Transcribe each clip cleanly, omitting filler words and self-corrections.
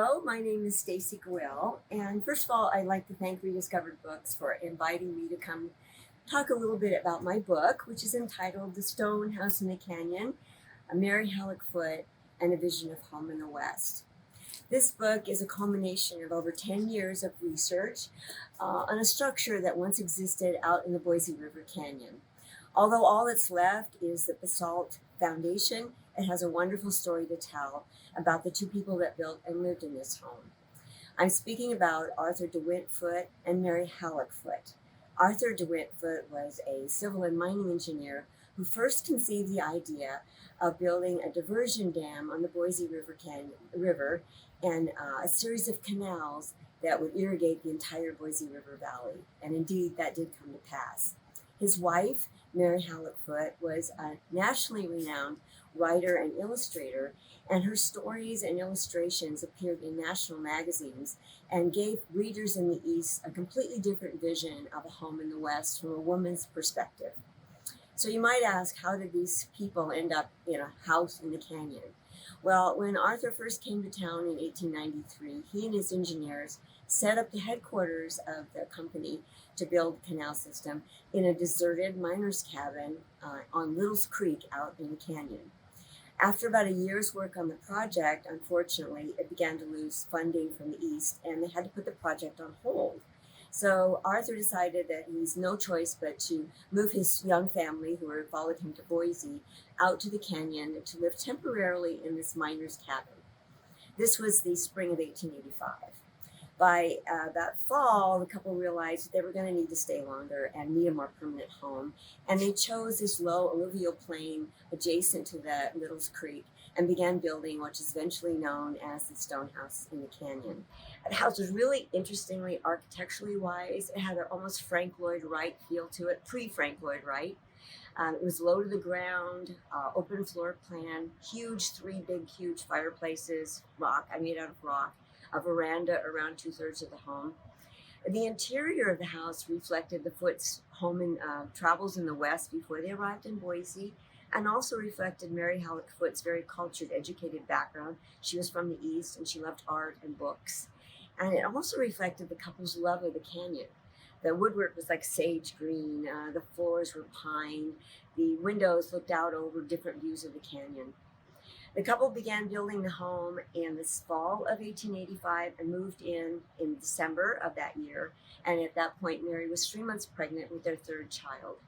Hello, my name is Stacy Guill, and first of all, I'd like to thank Rediscovered Books for inviting me to come talk a little bit about my book, which is entitled The Stone House in the Canyon, a Mary Halleck Foote, and a Vision of Home in the West. This book is a culmination of over 10 years of research on a structure that once existed out in the Boise River Canyon. Although all that's left is the basalt foundation, it has a wonderful story to tell about the two people that built and lived in this home. I'm speaking about Arthur DeWitt Foote and Mary Halleck Foote. Arthur DeWitt Foote was a civil and mining engineer who first conceived the idea of building a diversion dam on the Boise River and a series of canals that would irrigate the entire Boise River Valley. And indeed, that did come to pass. His wife, Mary Halleck Foote, was a nationally renowned writer and illustrator, and her stories and illustrations appeared in national magazines and gave readers in the East a completely different vision of a home in the West from a woman's perspective. So you might ask, how did these people end up in a house in the canyon? Well, when Arthur first came to town in 1893, he and his engineers set up the headquarters of the company to build a canal system in a deserted miner's cabin on Little's Creek out in the canyon. After about a year's work on the project, unfortunately, it began to lose funding from the East, and they had to put the project on hold. So Arthur decided that he's no choice but to move his young family, who had followed him to Boise, out to the canyon to live temporarily in this miner's cabin. This was the spring of 1885. By that fall, the couple realized they were going to need to stay longer and need a more permanent home, and they chose this low alluvial plain adjacent to the Little's Creek and began building what is eventually known as the Stone House in the Canyon. The house was really interestingly architecturally wise. It had an almost Frank Lloyd Wright feel to it, pre-Frank Lloyd Wright. It was low to the ground, open floor plan, three big huge fireplaces, made out of rock, a veranda around 2/3 of the home. The interior of the house reflected the Foote's home and travels in the West before they arrived in Boise, and also reflected Mary Halleck Foote's very cultured, educated background. She was from the East and she loved art and books. And it also reflected the couple's love of the canyon. The woodwork was like sage green, the floors were pine, the windows looked out over different views of the canyon. The couple began building the home in the fall of 1885 and moved in December of that year. And at that point, Mary was 3 months pregnant with their third child.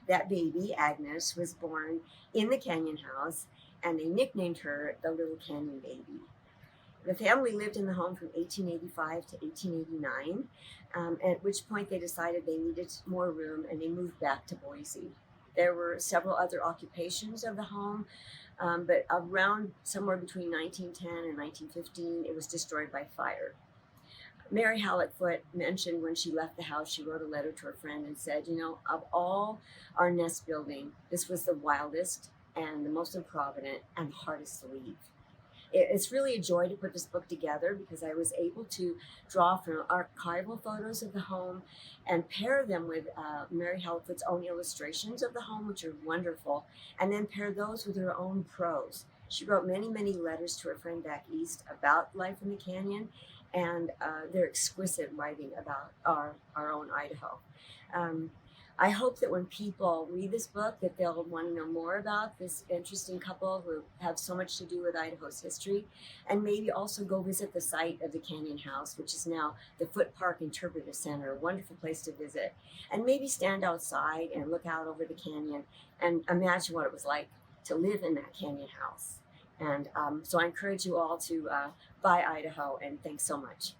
That baby, Agnes, was born in the canyon house, and they nicknamed her the Little Canyon Baby. The family lived in the home from 1885 to 1889, at which point they decided they needed more room and they moved back to Boise. There were several other occupations of the home, but around somewhere between 1910 and 1915, it was destroyed by fire. Mary Halleck Foote mentioned when she left the house, she wrote a letter to her friend and said, of all our nest building, this was the wildest and the most improvident and the hardest to leave. It's really a joy to put this book together because I was able to draw from archival photos of the home and pair them with Mary Halleck Foote's own illustrations of the home, which are wonderful, and then pair those with her own prose. She wrote many, many letters to her friend back east about life in the canyon, and they're exquisite writing about our own Idaho. I hope that when people read this book that they'll want to know more about this interesting couple who have so much to do with Idaho's history, and maybe also go visit the site of the Canyon House, which is now the Foote Park Interpretive Center, a wonderful place to visit, and maybe stand outside and look out over the canyon and imagine what it was like to live in that canyon house. And so I encourage you all to buy Idaho, and thanks so much.